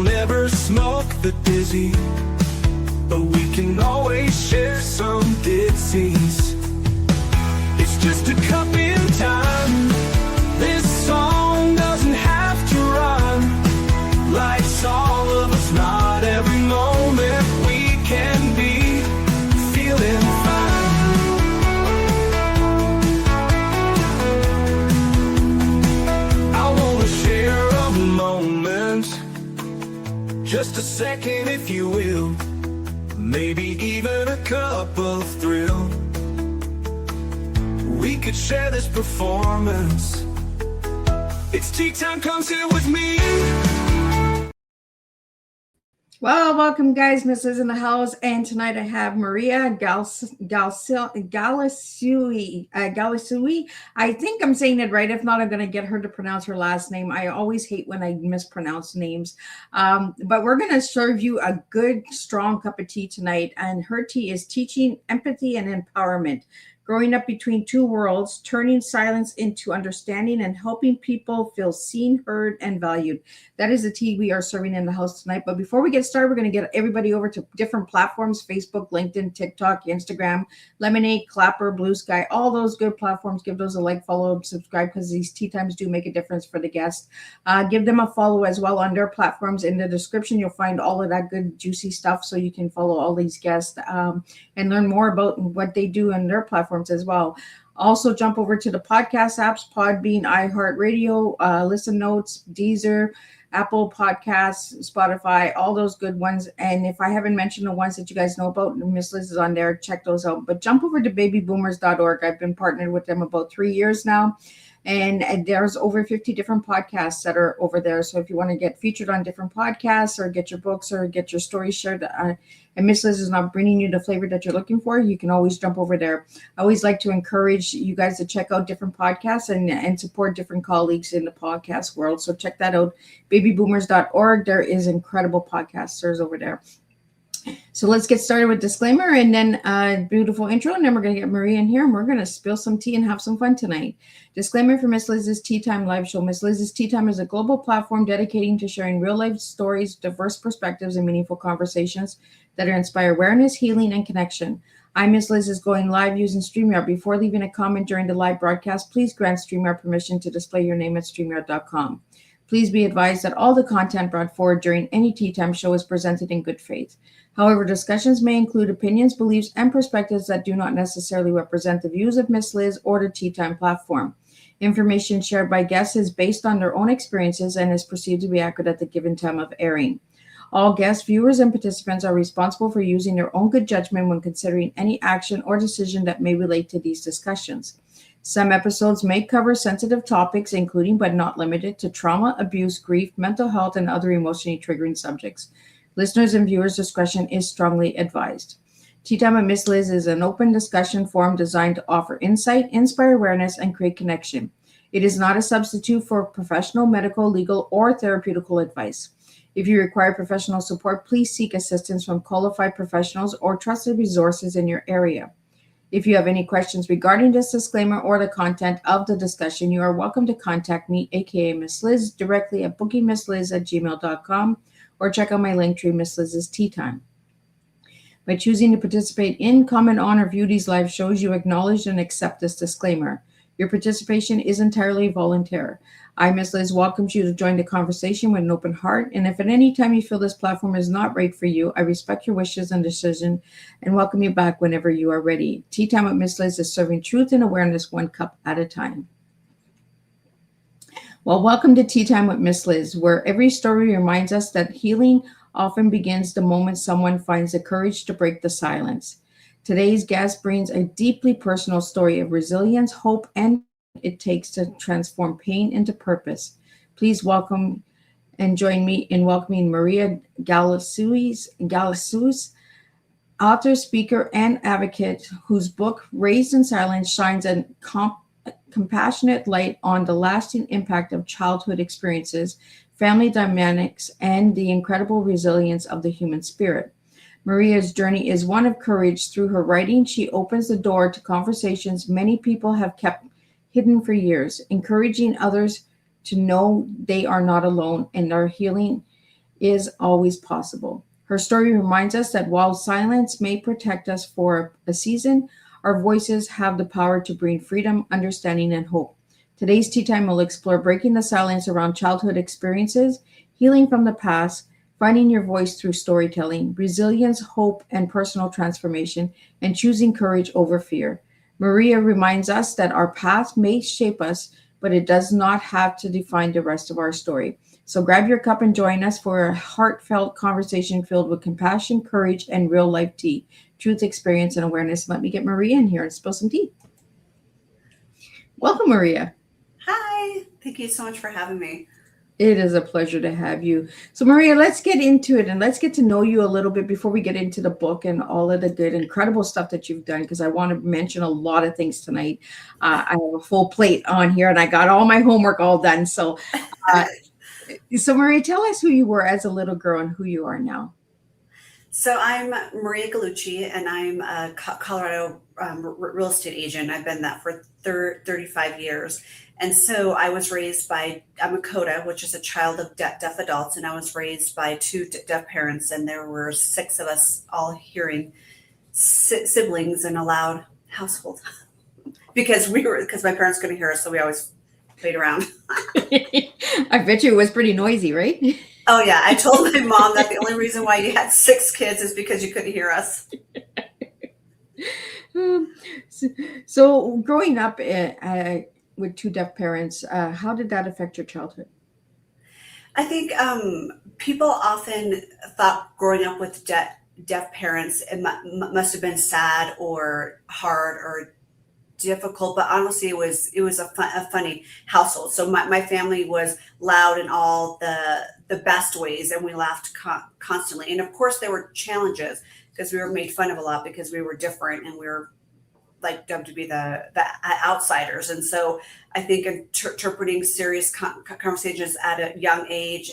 We'll never smoke the dizzy, but we can always share some disease. It's just a cup in time. This song doesn't have to run. Life's all of us, not every moment we can be feeling fine. I wanna share a moment, just a second if you will, maybe even a cup of thrill. We could share this performance. It's tea time, come sit with me. Well, welcome guys, Mrs. in the house, and tonight I have Maria Gallucci. I think I'm saying it right. If not, I'm going to get her to pronounce her last name. I always hate when I mispronounce names. But we're going to serve you a good, strong cup of tea tonight, and her tea is Teaching Empathy and Empowerment. Growing up between two worlds, turning silence into understanding, and helping people feel seen, heard, and valued. That is the tea we are serving in the house tonight. But before we get started, we're going to get everybody over to different platforms: Facebook, LinkedIn, TikTok, Instagram, Lemonade, Clapper, Blue Sky, all those good platforms. Give those a like, follow, subscribe, because these tea times do make a difference for the guests. Give them a follow as well on their platforms. In the description, you'll find all of that good, juicy stuff, so you can follow all these guests and learn more about what they do on their platforms as well. Also, jump over to the podcast apps: Podbean, iHeartRadio, Listen Notes, Deezer, Apple Podcasts, Spotify, all those good ones. And if I haven't mentioned the ones that you guys know about, Miss Liz is on there. Check those out. But jump over to babyboomers.org. I've been partnered with them about 3 years now. And there's over 50 different podcasts that are over there. So if you want to get featured on different podcasts, or get your books, or get your stories shared, and Miss Liz is not bringing you the flavor that you're looking for, you can always jump over there. I always like to encourage you guys to check out different podcasts and support different colleagues in the podcast world. So check that out, babyboomers.org. There is incredible podcasters over there. So let's get started with disclaimer, and then a beautiful intro, and then we're going to get Maria in here, and we're going to spill some tea and have some fun tonight. Disclaimer for Miss Liz's Tea Time live show. Miss Liz's Tea Time is a global platform dedicating to sharing real-life stories, diverse perspectives, and meaningful conversations that inspire awareness, healing, and connection. I'm Miss Liz is going live using StreamYard. Before leaving a comment during the live broadcast, please grant StreamYard permission to display your name at StreamYard.com. Please be advised that all the content brought forward during any Tea Time show is presented in good faith. However, discussions may include opinions, beliefs, and perspectives that do not necessarily represent the views of Miss Liz or the Tea Time platform. Information shared by guests is based on their own experiences and is perceived to be accurate at the given time of airing. All guests, viewers, and participants are responsible for using their own good judgment when considering any action or decision that may relate to these discussions. Some episodes may cover sensitive topics, including but not limited to trauma, abuse, grief, mental health, and other emotionally triggering subjects. Listeners' and viewers' discretion is strongly advised. Tea Time with Miss Liz is an open discussion forum designed to offer insight, inspire awareness, and create connection. It is not a substitute for professional, medical, legal, or therapeutical advice. If you require professional support, please seek assistance from qualified professionals or trusted resources in your area. If you have any questions regarding this disclaimer or the content of the discussion, you are welcome to contact me, aka Miss Liz, directly at bookingmissliz@gmail.com, or check out my link tree, Miss Liz's Tea Time. By choosing to participate in, comment on, or view these live shows, you acknowledge and accept this disclaimer. Your participation is entirely voluntary. I, Miss Liz, welcomes you to join the conversation with an open heart, and if at any time you feel this platform is not right for you, I respect your wishes and decision and welcome you back whenever you are ready. Tea Time with Miss Liz is serving truth and awareness one cup at a time. Well, welcome to Tea Time with Miss Liz, where every story reminds us that healing often begins the moment someone finds the courage to break the silence. Today's guest brings a deeply personal story of resilience, hope, and it takes to transform pain into purpose. Please welcome and join me in welcoming Maria Gallucci, author, speaker, and advocate, whose book, Raised in Silence, shines a compassionate light on the lasting impact of childhood experiences, family dynamics, and the incredible resilience of the human spirit. Maria's journey is one of courage. Through her writing, she opens the door to conversations many people have kept hidden for years, encouraging others to know they are not alone and their healing is always possible. Her story reminds us that while silence may protect us for a season, our voices have the power to bring freedom, understanding, and hope. Today's Tea Time will explore breaking the silence around childhood experiences, healing from the past, finding your voice through storytelling, resilience, hope, and personal transformation, and choosing courage over fear. Maria reminds us that our path may shape us, but it does not have to define the rest of our story. So grab your cup and join us for a heartfelt conversation filled with compassion, courage, and real life tea, truth, experience, and awareness. Let me get Maria in here and spill some tea. Welcome, Maria. Hi, thank you so much for having me. It is a pleasure to have you. So, Maria, let's get into it and let's get to know you a little bit before we get into the book and all of the good, incredible stuff that you've done, because I want to mention a lot of things tonight. I have a full plate on here and I got all my homework all done. So, Maria, tell us who you were as a little girl and who you are now. So I'm Maria Gallucci, and I'm a Colorado real estate agent. I've been that for 35 years. And so I was raised by, I'm a CODA, which is a child of deaf adults, and I was raised by two deaf parents, and there were 6 of us all hearing siblings in a loud household because my parents couldn't hear us, so we always played around. I bet you it was pretty noisy, right? Oh yeah, I told my mom that the only reason why you had 6 kids is because you couldn't hear us. So growing up with 2 deaf parents, how did that affect your childhood? I think people often thought growing up with deaf parents, it must have been sad or hard or difficult, but honestly, it was a funny household. So my family was loud in all the best ways, and we laughed constantly. And of course, there were challenges because we were made fun of a lot because we were different and we were like dubbed to be the outsiders. And so I think interpreting serious conversations at a young age,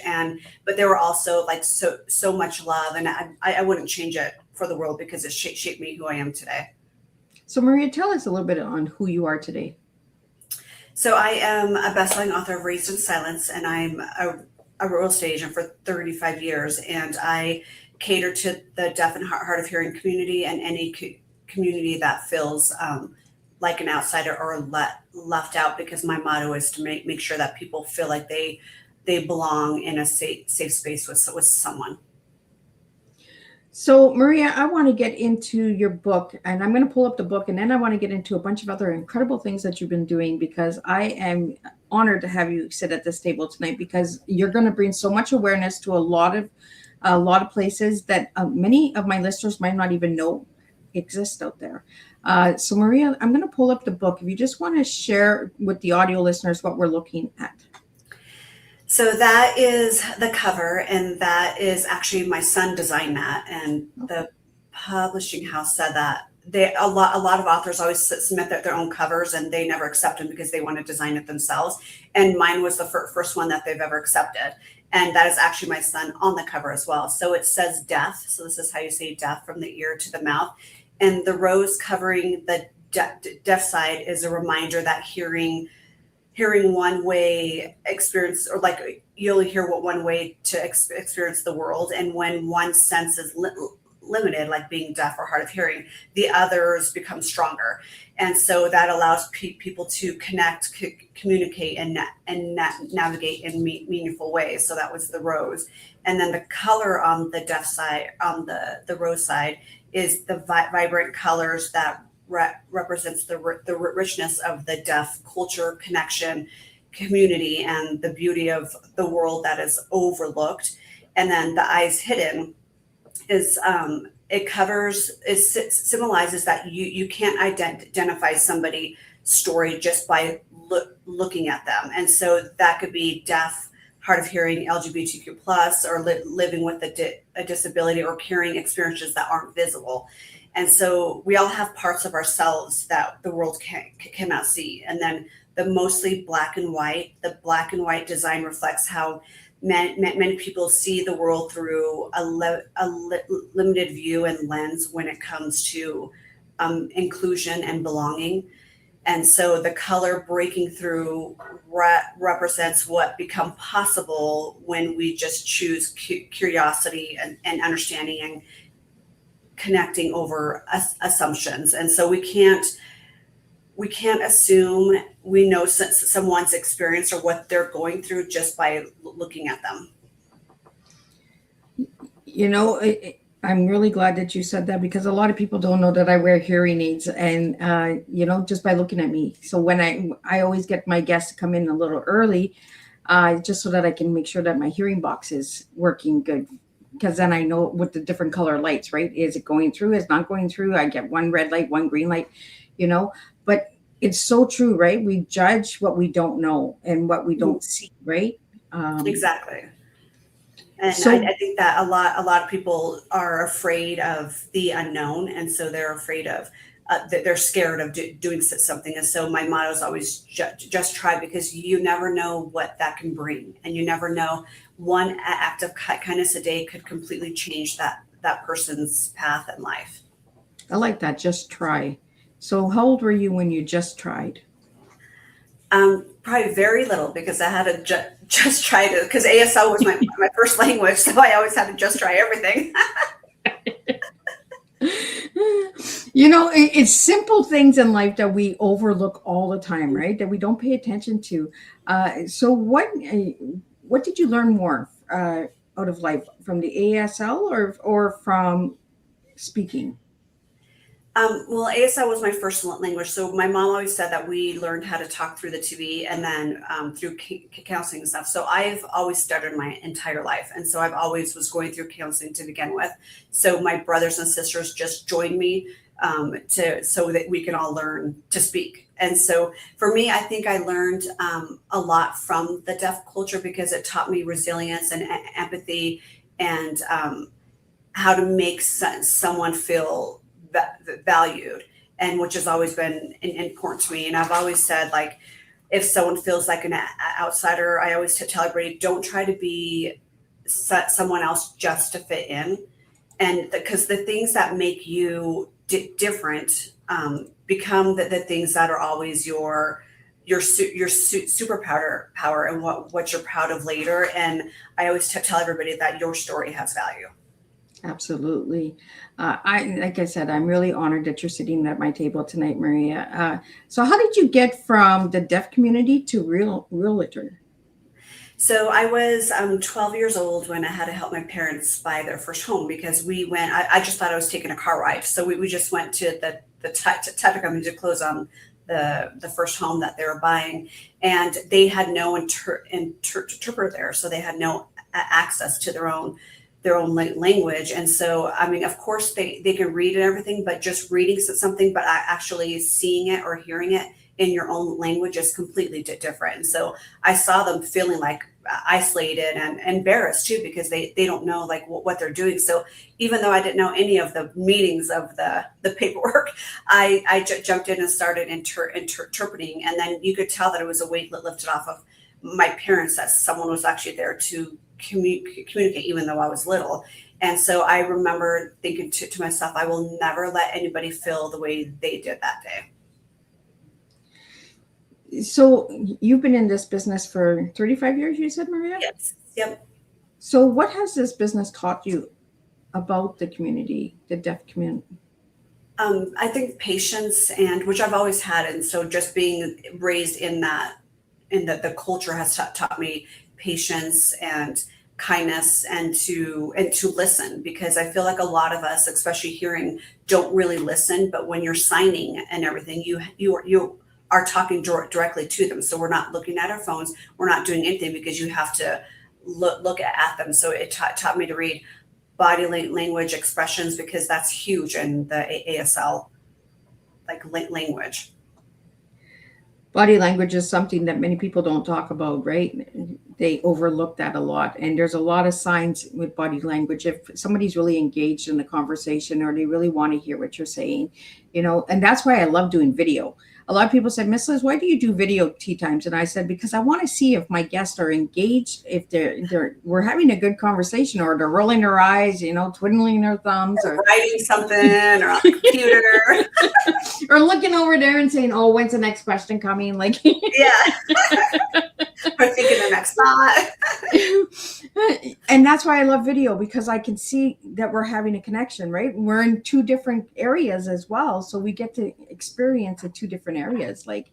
but there were also like so much love, and I wouldn't change it for the world because it shaped me who I am today. So Maria, tell us a little bit on who you are today. So I am a bestselling author of Raised in Silence, and I'm a real estate agent for 35 years, and I cater to the deaf and hard of hearing community and any community that feels like an outsider or left out, because my motto is to make sure that people feel like they belong in a safe space with someone. So, Maria, I want to get into your book, and I'm going to pull up the book, and then I want to get into a bunch of other incredible things that you've been doing, because I am honored to have you sit at this table tonight, because you're going to bring so much awareness to a lot of places that many of my listeners might not even know exist out there. So, Maria, I'm going to pull up the book. If you just want to share with the audio listeners what we're looking at. So that is the cover, and that is actually my son designed that, and the publishing house said that a lot of authors always submit their own covers, and they never accept them because they want to design it themselves. And mine was the first one that they've ever accepted, and that is actually my son on the cover as well. So it says deaf. So this is how you say deaf, from the ear to the mouth, and the rose covering the deaf side is a reminder that hearing one way experience, or like you only hear what one way to experience the world. And when one sense is limited, like being deaf or hard of hearing, the others become stronger. And so that allows people to connect, communicate, and navigate in meaningful ways. So that was the rose. And then the color on the deaf side, on the rose side, is the vibrant colors that represents the richness of the deaf culture, connection, community, and the beauty of the world that is overlooked. And then the eyes hidden is it symbolizes that you can't identify somebody's story just by looking at them. And so that could be deaf, hard of hearing, LGBTQ plus, or living with a disability, or carrying experiences that aren't visible. And so we all have parts of ourselves that the world cannot see. And then the mostly black and white design reflects how many people see the world through a limited view and lens when it comes to inclusion and belonging. And so the color breaking through represents what become possible when we just choose curiosity and understanding and connecting over assumptions. And so we can't assume we know someone's experience or what they're going through just by looking at them. You know, I'm really glad that you said that, because a lot of people don't know that I wear hearing aids, and you know, just by looking at me. So when I always get my guests to come in a little early, just so that I can make sure that my hearing box is working good, because then I know what the different color lights, right? Is it going through? Is it not going through? I get one red light, one green light, you know. But it's so true, right? We judge what we don't know and what we don't see, right? Exactly. And So I think that a lot of people are afraid of the unknown, and so they're afraid of they're scared of doing something. And so my motto is always just try, because you never know what that can bring, and you never know, one act of kindness a day could completely change that person's path in life. I like that. Just try. So how old were you when you just tried? Probably very little, because I had to just try to, because ASL was my first language, so I always had to just try everything. You know, it's simple things in life that we overlook all the time, right? That we don't pay attention to. So what did you learn more out of life, from the ASL or from speaking? Well, ASL was my first language. So my mom always said that we learned how to talk through the TV, and then through counseling and stuff. So I've always stuttered my entire life. And so I've always was going through counseling to begin with. So my brothers and sisters just joined me so that we can all learn to speak. And so for me, I think I learned a lot from the deaf culture, because it taught me resilience and empathy, and how to make someone feel valued, and which has always been important to me. And I've always said, like, if someone feels like an outsider, I always tell everybody, don't try to be someone else just to fit in. And because the things that make you different become the things that are always your superpower and what you're proud of later. And I always tell everybody that your story has value. Absolutely. Like I said, I'm really honored that you're sitting at my table tonight, Maria. So how did you get from the deaf community to realtor? So I was 12 years old when I had to help my parents buy their first home, because we went, I just thought I was taking a car ride. So we just went to the title company to close on the first home that they were buying. And they had no interpreter there. So they had no access to their own language. And so, I mean, of course they can read and everything, but just reading something, but actually seeing it or hearing it in your own language is completely different. And so I saw them feeling like isolated and embarrassed too, because they don't know like what they're doing. So even though I didn't know any of the meanings of the paperwork, I jumped in and started interpreting. And then you could tell that it was a weight lifted off of my parents, that someone was actually there to communicate, even though I was little. And so I remember thinking to myself, I will never let anybody feel the way they did that day. So you've been in this business for 35 years, you said, Maria? Yes. Yep. So what has this business taught you about the community, the deaf community? I think patience, and which I've always had. And so just being raised in the culture has taught me patience and kindness, and to listen, because I feel like a lot of us, especially hearing, don't really listen. But when you're signing and everything, you are talking directly to them. So we're not looking at our phones. We're not doing anything, because you have to look at them. So it taught me to read body language expressions, because that's huge in the ASL language. Body language is something that many people don't talk about, right? They overlook that a lot. And there's a lot of signs with body language. If somebody's really engaged in the conversation, or they really want to hear what you're saying, and that's why I love doing video. a lot of people said, Miss Liz, why do you do video tea times? And I said, because I want to see if my guests are engaged, if we're having a good conversation, or they're rolling their eyes, twiddling their thumbs, or writing something, or on the computer, or looking over there and saying, oh, when's the next question coming? Like, yeah, or thinking the next thought. And that's why I love video, because I can see that we're having a connection, right? We're in two different areas as well. So we get to experience in two different areas, like,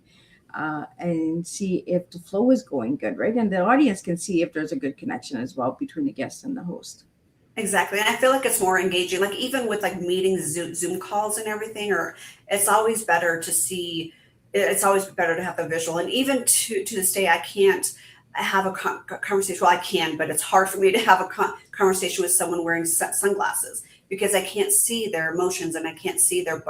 and see if the flow is going good, right? And the audience can see if there's a good connection as well between the guest and the host. Exactly. And I feel like it's more engaging, like even with like meetings, Zoom calls and everything, or it's always better to see, it's always better to have the visual. And even to this day, I can't have a conversation. Well, I can, but it's hard for me to have a conversation with someone wearing sunglasses, because I can't see their emotions and I can't see their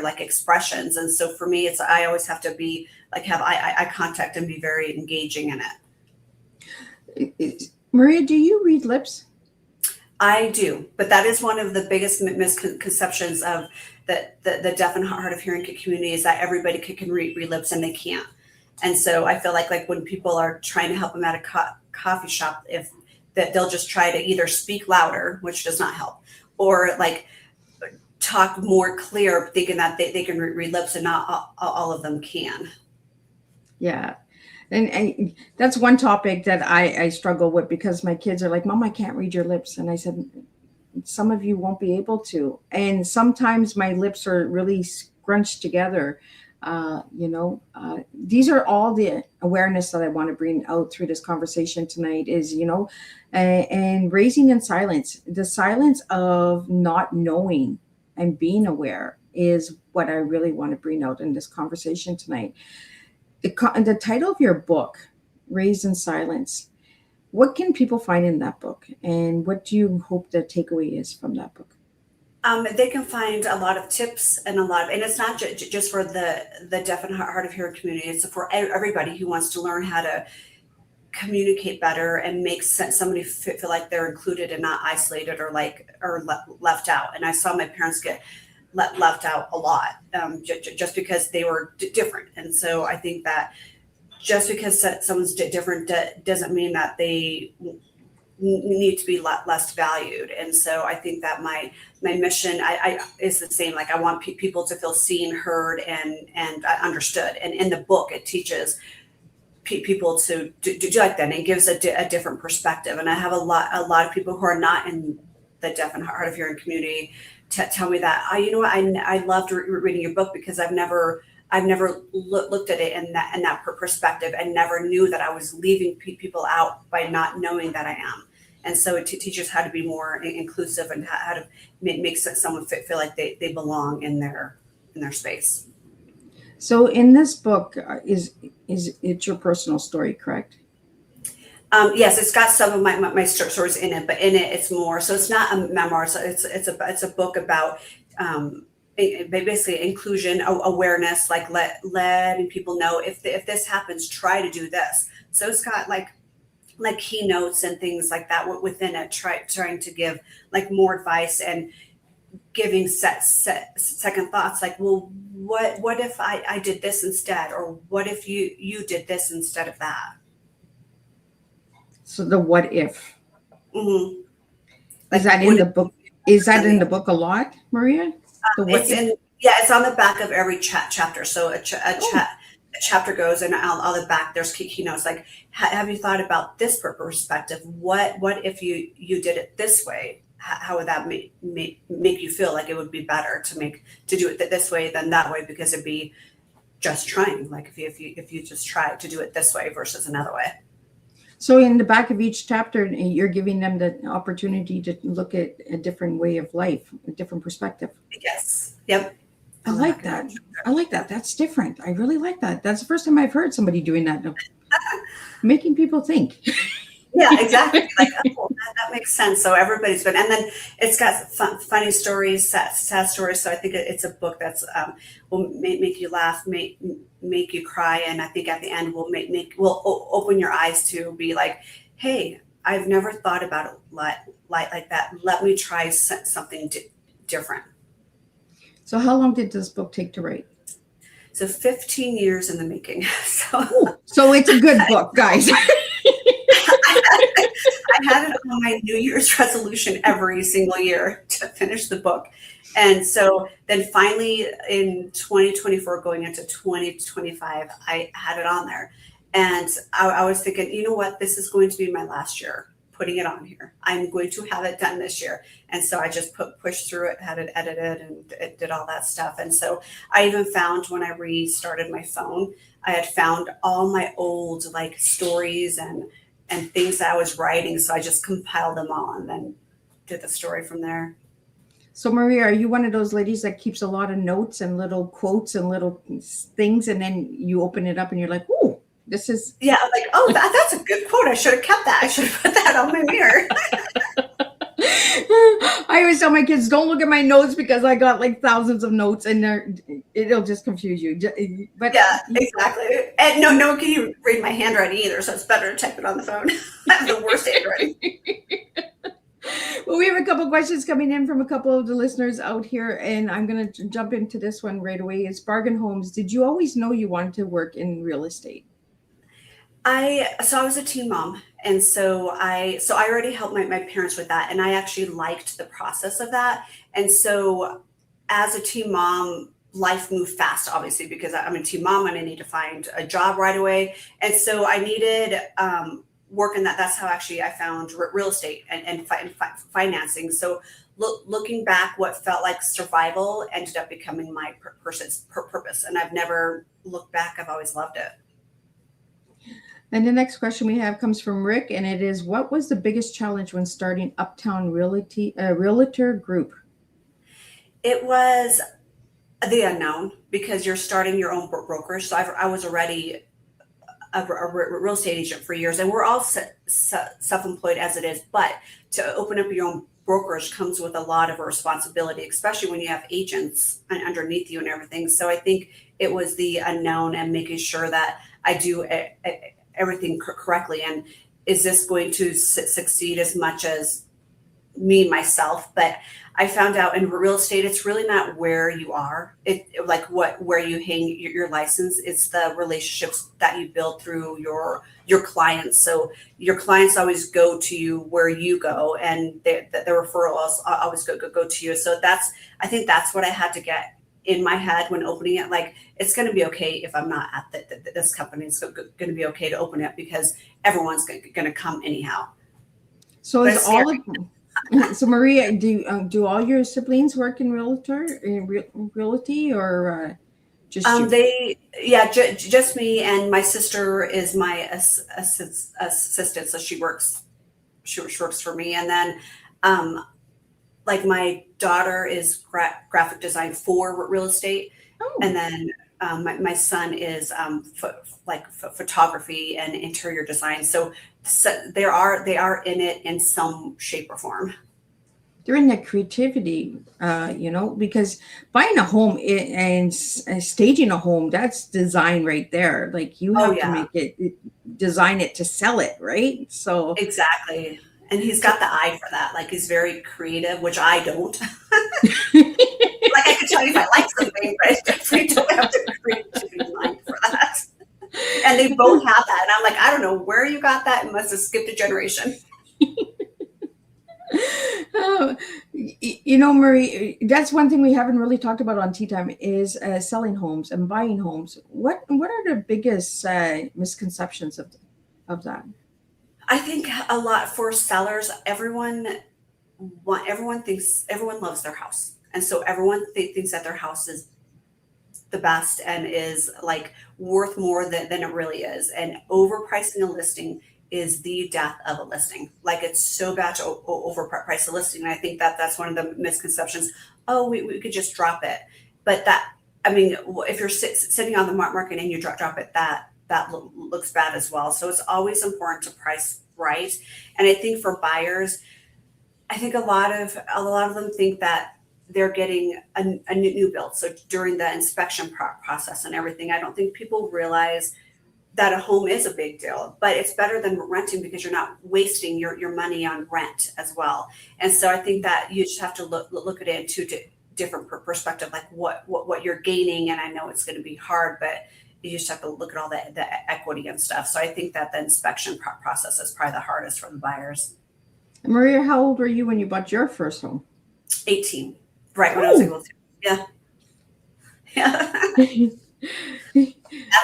like expressions. And so for me, I always have to be like, have eye contact and be very engaging in it. Maria, do you read lips? I do, but that is one of the biggest misconceptions of the deaf and hard of hearing community, is that everybody can read lips and they can't. And so I feel like when people are trying to help them at a coffee shop, that they'll just try to either speak louder, which does not help, or like talk more clear, thinking that they can read lips, and not all of them can. Yeah. And that's one topic that I struggle with, because my kids are like, Mom, I can't read your lips. And I said, some of you won't be able to. And sometimes my lips are really scrunched together. These are all the awareness that I want to bring out through this conversation tonight is, and raising in silence. The silence of not knowing and being aware is what I really want to bring out in this conversation tonight. The title of your book, Raised in Silence, what can people find in that book? And what do you hope the takeaway is from that book? They can find a lot of tips and and it's not just for the deaf and hard of hearing community. It's for everybody who wants to learn how to communicate better and make somebody feel like they're included and not isolated or left out. And I saw my parents get left out a lot, just because they were different. And so I think that just because someone's different doesn't mean that they need to be less valued. And so I think that my mission is the same. Like, I want people to feel seen, heard, and understood. And in the book, it teaches people to do like that, and it gives a different perspective. And I have a lot of people who are not in the deaf and hard of hearing community tell me that, I loved reading your book, because I've never looked at it in that perspective, and never knew that I was leaving people out by not knowing that I am. And so it teaches how to be more inclusive, and how to make someone feel like they belong in their space. So in this book, is it your personal story, correct? Yes, it's got some of my stories in it, but in it, it's more. So it's not a memoir. So it's a book about basically inclusion, awareness, like letting people know if this happens, try to do this. So it's got like keynotes and things like that within it, trying to give like more advice and giving second thoughts, like, well, what if I did this instead, or what if you did this instead of that. So the what if. Mm-hmm. Is that in the book? Is that in the book a lot, Maria? It's on the back of every chapter. So a chapter goes, and on the back there's keynotes like, have you thought about this perspective? What if you did it this way? How would that make you feel? Like, it would be better to do it this way than that way, because it'd be just trying. Like, if you just try to do it this way versus another way. So in the back of each chapter, you're giving them the opportunity to look at a different way of life, a different perspective. Yes. Yep. I like that. That's different. I really like that. That's the first time I've heard somebody doing that. Making people think. Yeah, exactly. Like, that makes sense. So everybody's been, and then it's got funny stories, sad stories. So I think it's a book that's will make you laugh, make you cry, and I think at the end will will open your eyes to be like, hey, I've never thought about it like that. Let me try something different. So how long did this book take to write? So 15 years in the making. So Ooh, so it's a good book, guys. I had it on my New Year's resolution every single year to finish the book. And so then finally in 2024, going into 2025, I had it on there. And I was thinking, you know what, this is going to be my last year putting it on here. I'm going to have it done this year. And so I just pushed through it, had it edited, and it did all that stuff. And so I even found when I restarted my phone, I had found all my old like stories and things that I was writing. So I just compiled them all and then did the story from there. So Maria, are you one of those ladies that keeps a lot of notes and little quotes and little things, and then you open it up and you're like, ooh, this is... Yeah, I'm like, oh, that's a good quote. I should have kept that. I should have put that on my mirror. I always tell my kids, don't look at my notes because I got like thousands of notes and it'll just confuse you. But yeah, exactly. And no one can even read my handwriting either, so it's better to type it on the phone. I have the worst handwriting. Well, we have a couple of questions coming in from a couple of the listeners out here, and I'm going to jump into this one right away. It's Bargain Homes. Did you always know you wanted to work in real estate? I was a teen mom, and so I already helped my parents with that, and I actually liked the process of that. And so as a teen mom, life moved fast, obviously, because I'm a teen mom and I need to find a job right away. And so I needed work in that. That's how actually I found real estate and financing. So looking back, what felt like survival ended up becoming my purpose. And I've never looked back. I've always loved it. And the next question we have comes from Rick, and it is, what was the biggest challenge when starting Uptown Realtor Group? It was the unknown, because you're starting your own brokerage. So I was already a real estate agent for years, and we're all self-employed as it is. But to open up your own brokerage comes with a lot of responsibility, especially when you have agents underneath you and everything. So I think it was the unknown and making sure that I do everything correctly. And is this going to succeed as much as me, myself? But I found out in real estate, it's really not where you are. Where you hang your license. It's the relationships that you build through your clients. So your clients always go to you where you go, and the referrals always go to you. So I think that's what I had to get in my head when opening it. Like, it's going to be okay if I'm not at this company. It's going to be okay to open it because everyone's going to come anyhow. So is all of them. So Maria, do all your siblings work in realty, or just you? Just me, and my sister is my assistant, so she works for me. And then like my daughter is graphic design for real estate. Oh. And then my son is photography and interior design. So they are in it in some shape or form. They're in that creativity, because buying a home and staging a home, that's design right there. Like, you have to make it, design it to sell it, right? So exactly. And he's got the eye for that. Like, he's very creative, which I don't. Like, I could tell you if I like something, but I definitely don't have the creativity mind for that. And they both have that. And I'm like, I don't know where you got that. It must have skipped a generation. Marie, that's one thing we haven't really talked about on Teatime is selling homes and buying homes. What are the biggest misconceptions of that? I think a lot for sellers, everyone loves their house. And so everyone thinks that their house is the best and is like worth more than it really is. And overpricing a listing is the death of a listing. Like, it's so bad to overprice a listing. And I think that's one of the misconceptions. Oh, we could just drop it. But if you're sitting on the market and you drop it, that looks bad as well. So it's always important to price right. And I think for buyers, I think a lot of them think that they're getting a new build. So during the inspection process and everything, I don't think people realize that a home is a big deal, but it's better than renting because you're not wasting your money on rent as well. And so I think that you just have to look at it in different perspective, like what you're gaining. And I know it's going to be hard, but you just have to look at all the equity and stuff. So I think that the inspection process is probably the hardest for the buyers. Maria, how old were you when you bought your first home? 18, right when I was able to. Yeah. Yeah.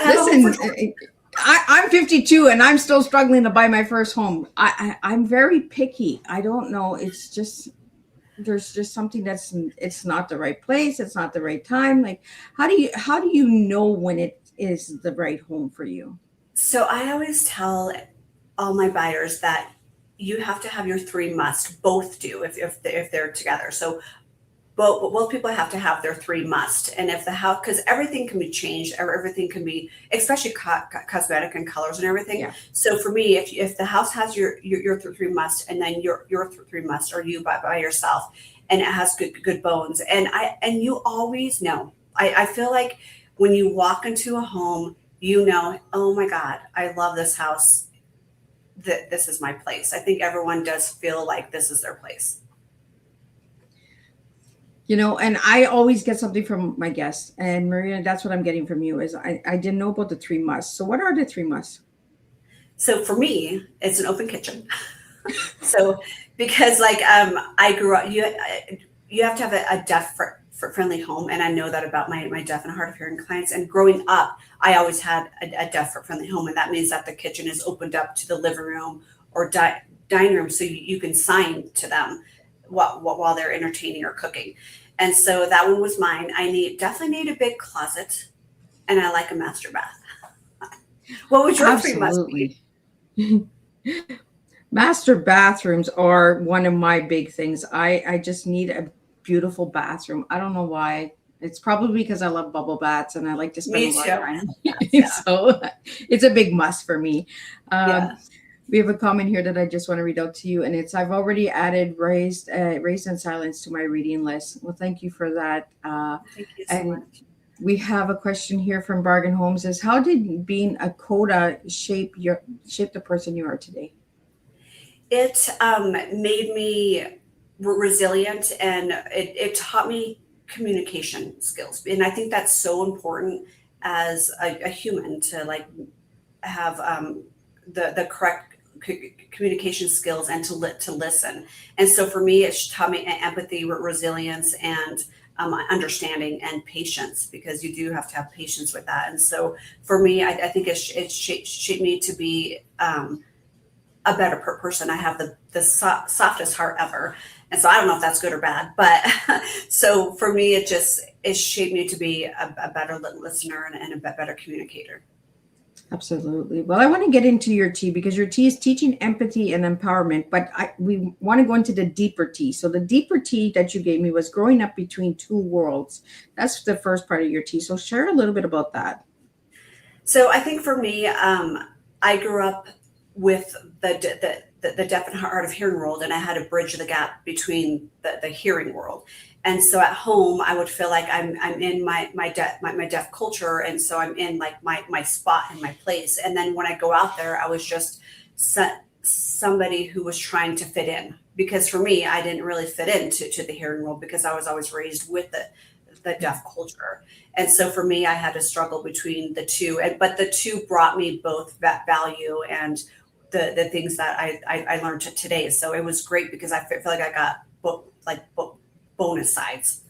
Listen, I'm 52 and I'm still struggling to buy my first home. I'm very picky. I don't know. It's just, there's just something it's not the right place. It's not the right time. Like, how do you know when it is the right home for you? So I always tell all my buyers that you have to have your 3 must, both do if they're together. So both people have to have their 3 must. And if the house, because everything can be changed, or everything can be, especially cosmetic and colors and everything. Yeah. So for me, if the house has your 3 must, and then your 3 must, or you by yourself, and it has good bones, and you always know. I feel like when you walk into a home, you know, oh my God, I love this house. That this is my place. I think everyone does feel like this is their place. You know, and I always get something from my guests, and Maria, that's what I'm getting from you is I didn't know about the 3 musts. So what are the 3 musts? So for me, it's an open kitchen. So because like I grew up, you have to have a deaf friendly home, and I know that about my deaf and hard of hearing clients. And growing up, I always had a deaf friendly home, and that means that the kitchen is opened up to the living room or dining room, so you can sign to them while they're entertaining or cooking. And so that one was mine. I definitely need a big closet, and I like a master bath. What would your 3 must be? Master bathrooms are one of my big things. I just need a beautiful bathroom. I don't know why. It's probably because I love bubble baths and I like to spend a lot of time. Yeah. So it's a big must for me. We have a comment here that I just want to read out to you, and it's, I've already added raised and silence to my reading list. Well, thank you for that. Thank you so much. We have a question here from Bargain Homes is, how did being a CODA shape the person you are today? It made me resilient, and it taught me communication skills. And I think that's so important as a human to like have the correct communication skills and to listen. And so for me, it taught me empathy, resilience, and understanding and patience, because you do have to have patience with that. And so for me, I think it shaped me to be a better person. I have the softest heart ever. And so I don't know if that's good or bad, but so for me, it shaped me to be a better listener and a better communicator. Absolutely. Well, I want to get into your T, because your T is teaching empathy and empowerment, but we want to go into the deeper T. So the deeper T that you gave me was growing up between 2 worlds. That's the first part of your T. So share a little bit about that. So I think for me, I grew up with the deaf and hard of hearing world, and I had to bridge the gap between the hearing world. And so at home, I would feel like I'm in my deaf culture, and so I'm in like my spot and my place. And then when I go out there, I was just somebody who was trying to fit in, because for me, I didn't really fit into the hearing world because I was always raised with the deaf culture. And so for me, I had to struggle between the two, but the two brought me both that value and the things that I learned today. So it was great because I feel like I got bonus sides.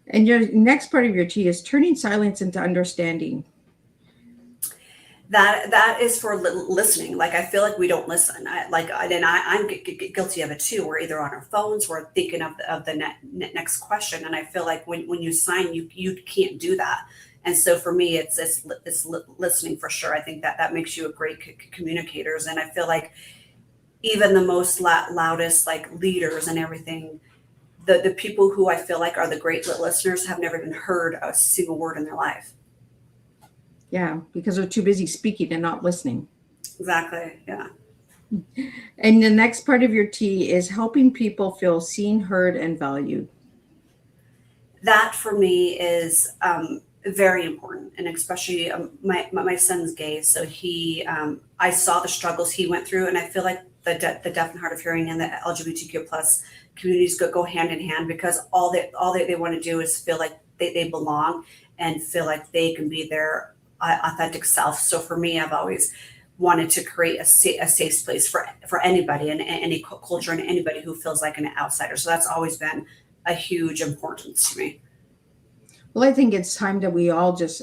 And your next part of your T is turning silence into understanding. That is for listening. Like, I feel like we don't listen. I'm guilty of it too. We're either on our phones, we're thinking of the next question. And I feel like when you sign, you can't do that. And so for me, it's listening for sure. I think that makes you a great communicators. And I feel like even the most loudest like leaders and everything, the people who I feel like are the great listeners have never even heard a single word in their life. Yeah, because they're too busy speaking and not listening. Exactly. Yeah. And the next part of your T is helping people feel seen, heard, and valued. That for me is very important, and especially my son's gay, so he I saw the struggles he went through, and I feel like the deaf and hard of hearing and the LGBTQ plus communities go hand in hand, because all they want to do is feel like they belong and feel like they can be their authentic self. So for me, I've always wanted to create a safe place for anybody and any culture and anybody who feels like an outsider. So that's always been a huge importance to me. Well, I think it's time that we all just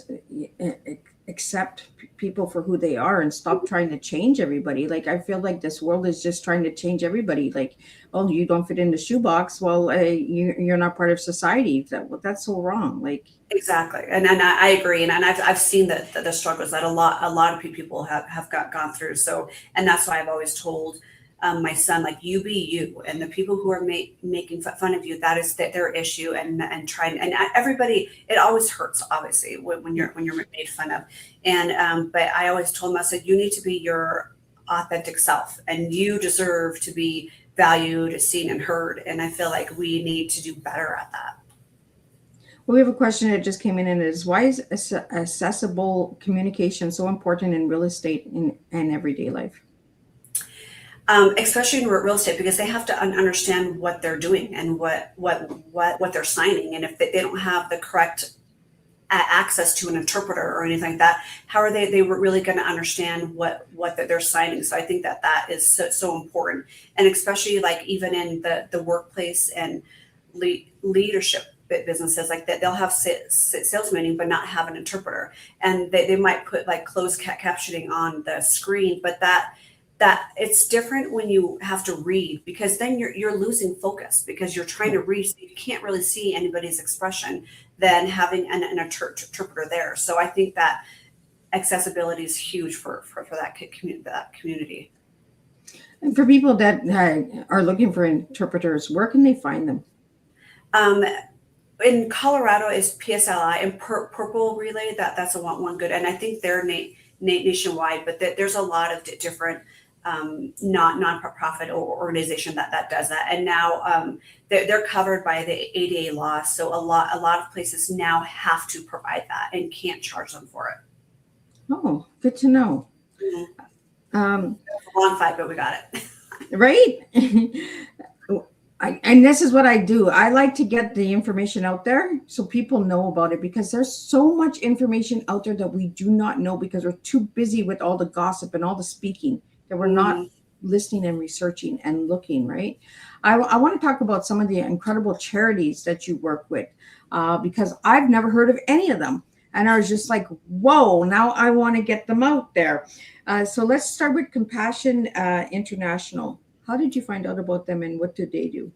accept people for who they are and stop trying to change everybody. Like, I feel like this world is just trying to change everybody. Like, oh, you don't fit in the shoebox. Well, you're not part of society. That's so wrong. Like, exactly. And I agree. And I've seen the struggles that a lot of people have gone through. So, and that's why I've always told my son, like, you be you, and the people who are making fun of you, that is their issue, and trying, and everybody, it always hurts, obviously, when you're made fun of. And but I always told him, I said, you need to be your authentic self, and you deserve to be valued, seen, and heard. And I feel like we need to do better at that. Well, we have a question that just came in, and it is, why is accessible communication so important in real estate and everyday life? Especially in real estate, because they have to understand what they're doing and what they're signing. And if they don't have the correct access to an interpreter or anything like that, how are they really going to understand what they're signing? So I think that is so important. And especially, like, even in the workplace and leadership businesses, like that, they'll have sales meeting but not have an interpreter, and they might put like closed captioning on the screen, but that it's different when you have to read, because then you're losing focus because you're trying to read, so you can't really see anybody's expression, than having an interpreter there. So I think that accessibility is huge for that community. And for people that are looking for interpreters, where can they find them? In Colorado is PSLI, and Purple Relay, that's a one good, and I think they're nationwide, but there's a lot of different non-profit organization that does that, and now they're covered by the ADA law. So a lot of places now have to provide that and can't charge them for it. Oh, good to know. Mm-hmm. A long fight, but we got it. Right. And this is what I do. I like to get the information out there so people know about it, because there's so much information out there that we do not know because we're too busy with all the gossip and all the speaking that we're not listening and researching and looking, right? I want to talk about some of the incredible charities that you work with, because I've never heard of any of them. And I was just like, whoa, now I want to get them out there. So let's start with Compassion International. How did you find out about them, and what do they do?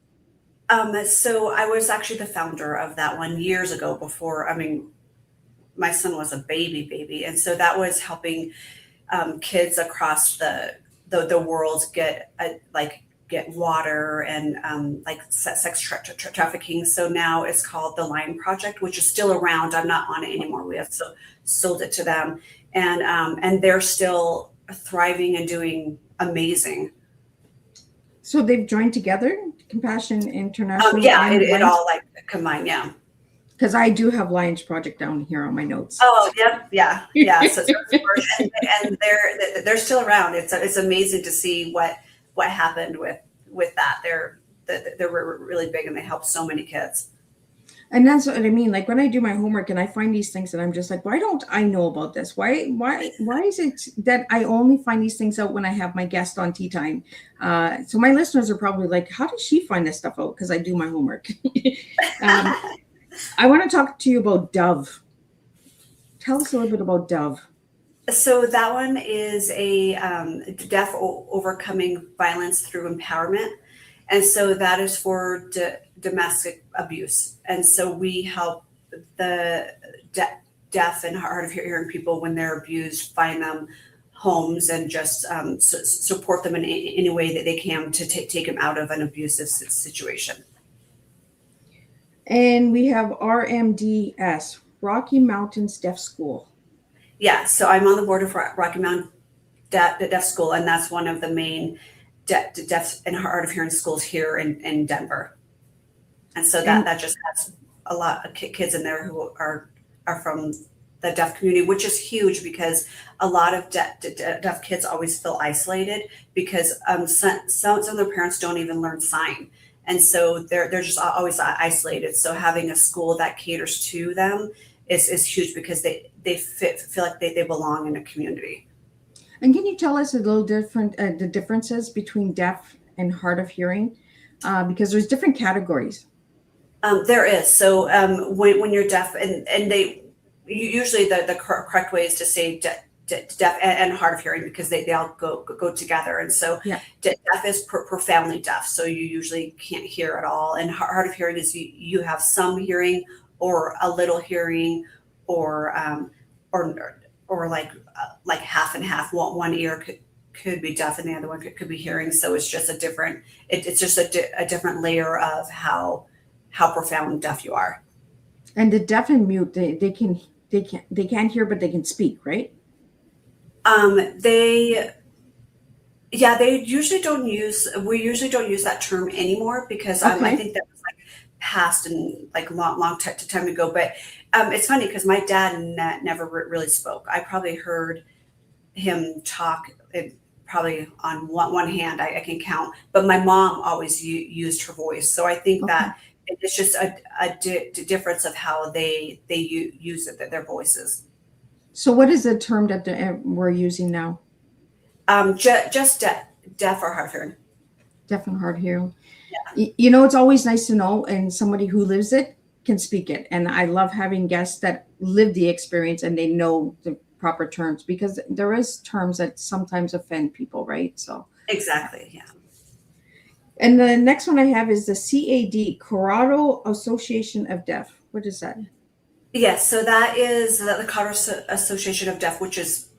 So I was actually the founder of that one years ago, before, my son was a baby. And so that was helping kids across the world get water and like sex trafficking. So now it's called the Line Project, which is still around. I'm not on it anymore. We have sold it to them, and they're still thriving and doing amazing. So they've joined together, Compassion International? Yeah, it all like combined, yeah. Because I do have Lions Project down here on my notes. Oh, yep, yeah. So and they're still around. It's amazing to see what happened with that. They're really big, and they help so many kids. And that's what I mean. Like, when I do my homework and I find these things, and I'm just like, why don't I know about this? Why is it that I only find these things out when I have my guest on Teatime? So my listeners are probably like, how does she find this stuff out? Because I do my homework. I want to talk to you about Dove. Tell us a little bit about Dove. So that one is a deaf overcoming violence through empowerment. And so that is for domestic abuse. And so we help the deaf and hard of hearing people, when they're abused, find them homes and just support them in any way that they can to take them out of an abusive situation. And we have RMDS, Rocky Mountains Deaf School. Yeah, so I'm on the board of Rocky Mountain Deaf School, and that's one of the main deaf and hard of hearing schools here in Denver. And so that just has a lot of kids in there who are from the deaf community, which is huge because a lot of deaf kids always feel isolated because some of their parents don't even learn sign. And so they're just always isolated. So having a school that caters to them is huge because they feel like they belong in a community. And can you tell us a little different the differences between deaf and hard of hearing? Because there's different categories. There is. So when you're deaf, and usually the correct way is to say deaf and hard of hearing because they all go together. And so Yeah. deaf is profoundly deaf. So you usually can't hear at all. And hard of hearing is you have some hearing or a little hearing or like half and half. One ear could be deaf and the other one could be hearing. So it's just a different, it's just a different layer of how profound deaf you are. And the deaf and mute, they can't hear, but they can speak, right? They usually don't use, we usually don't use that term anymore because I think that was like past and like long time ago. But it's funny because my dad never really spoke. I probably heard him talk probably on one hand I can count, but my mom always used her voice. So I think that it's just a difference of how they use their voices. So what is the term that we're using now? Just deaf or hard of hearing. Deaf and hard of hearing. Yeah. You know, it's always nice to know, and somebody who lives it can speak it. And I love having guests that live the experience and they know the proper terms, because there is terms that sometimes offend people, right? So exactly, yeah. And the next one I have is the CAD, Colorado Association of Deaf. What is that? Yes, so that is the Colorado Association of Deaf, which is,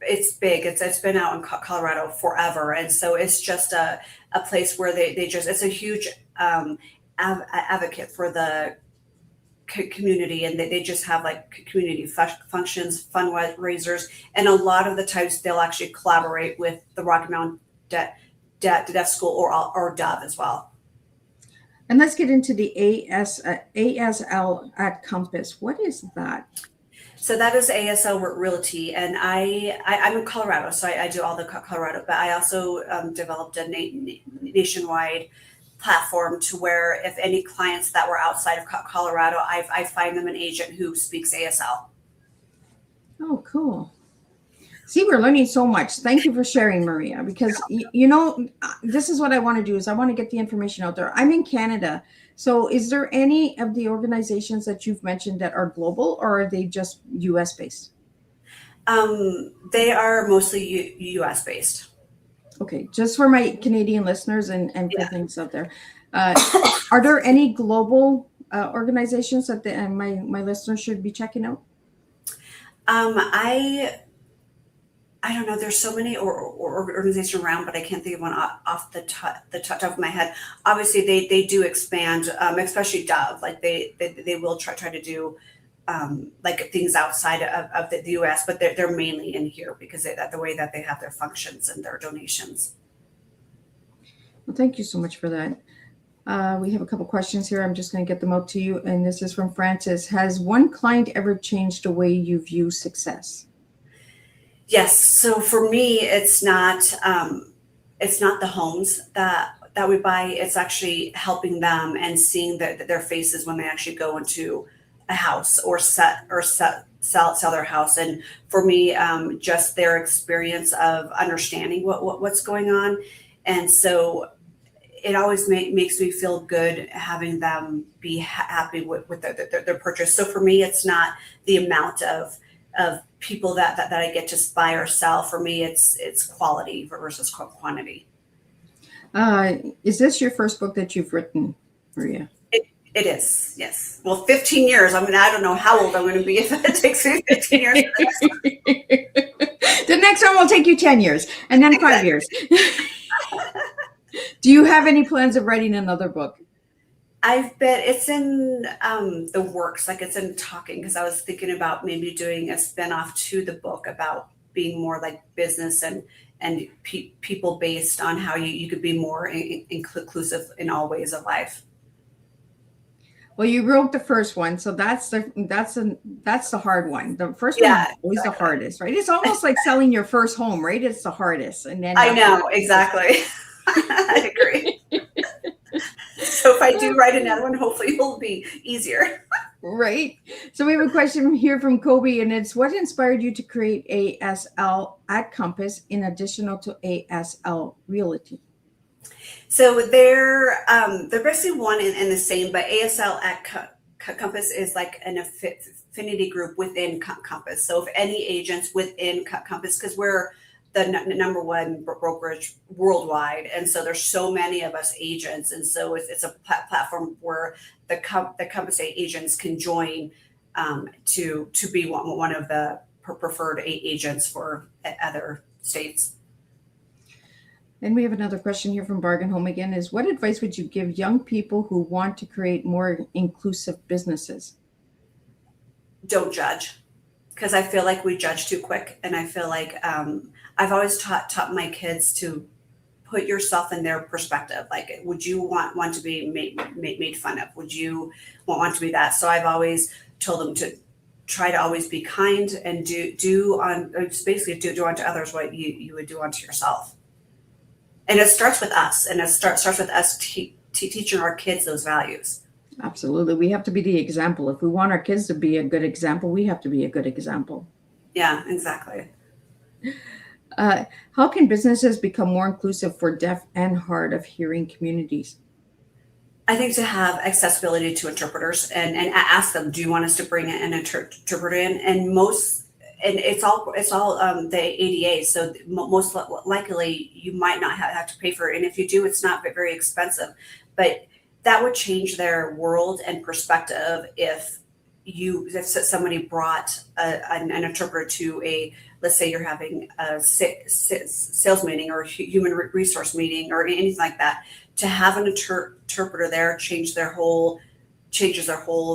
it's big. It's been out in Colorado forever. And so it's just a place where they just, it's a huge advocate for the community, and they just have like community functions, fundraisers, and a lot of the times they'll actually collaborate with the Rocky Mountain Deaf School or Dove as well. And let's get into the ASL at Compass. What is that? So that is ASL Realty, and I'm in Colorado, so I do all the Colorado, but I also developed a nationwide platform to where if any clients that were outside of Colorado, I find them an agent who speaks ASL. Oh, cool. See, we're learning so much. Thank you for sharing, Maria, because, you know, this is what I want to do is I want to get the information out there. I'm in Canada. So is there any of the organizations that you've mentioned that are global, or are they just US based? They are mostly US based. Okay. Just for my Canadian listeners and for things out there. Are there any global organizations that my listeners should be checking out? I don't know. There's so many organizations around, but I can't think of one off the top of my head. Obviously, they do expand, especially Dove. Like they will try to do like things outside of the U.S., but they're mainly in here because the way that they have their functions and their donations. Well, thank you so much for that. We have a couple questions here. I'm just going to get them out to you. And this is from Francis. Has one client ever changed the way you view success? Yes. So for me, it's not the homes that we buy. It's actually helping them and seeing their faces when they actually go into a house or sell their house. And for me, just their experience of understanding what's going on. And so it always makes me feel good having them be happy with their purchase. So for me, it's not the amount of people that I get to buy or sell. For me, it's quality versus quantity. Is this your first book that you've written, Maria? It is, yes. Well, 15 years. I mean, I don't know how old I'm going to be if it takes me 15 years. The next one will take you 10 years and then 5 years. Do you have any plans of writing another book? It's in the works, like it's in talking, because I was thinking about maybe doing a spinoff to the book about being more like business and people based on how you could be more inclusive in all ways of life. Well, you wrote the first one, so that's the hard one. The first one is Yeah, always the exactly. hardest, right? It's almost like selling your first home, right? It's the hardest, and then I after know, that, exactly. I agree. So if I do write another one, hopefully it will be easier. right? So we have a question here from Kobe, and it's what inspired you to create ASL at Compass in addition to ASL Realty? So they're basically one and the same, but ASL at Compass is like an affinity group within Compass. So if any agents within Compass, because we're the number one brokerage worldwide, and so there's so many of us agents, and so it's a platform where the Compass agents can join to be one of the preferred agents for other states. Then we have another question here from Bargain Home again is what advice would you give young people who want to create more inclusive businesses? Don't judge, because I feel like we judge too quick, and I feel like I've always taught my kids to put yourself in their perspective. Like, would you want to be made fun of? Would you want to be that? So I've always told them to try to always be kind and do unto others what you would do unto yourself. And it starts with us, and it starts with us teaching our kids those values. Absolutely. We have to be the example. If we want our kids to be a good example, we have to be a good example. Yeah, exactly. How can businesses become more inclusive for deaf and hard of hearing communities? I think to have accessibility to interpreters and ask them, do you want us to bring an interpreter in? And it's all the ADA. So most likely you might not have to pay for it. And if you do, it's not very expensive, but that would change their world and perspective if somebody brought an interpreter to let's say you're having a sales meeting or human resource meeting or anything like that, to have an interpreter there changes their whole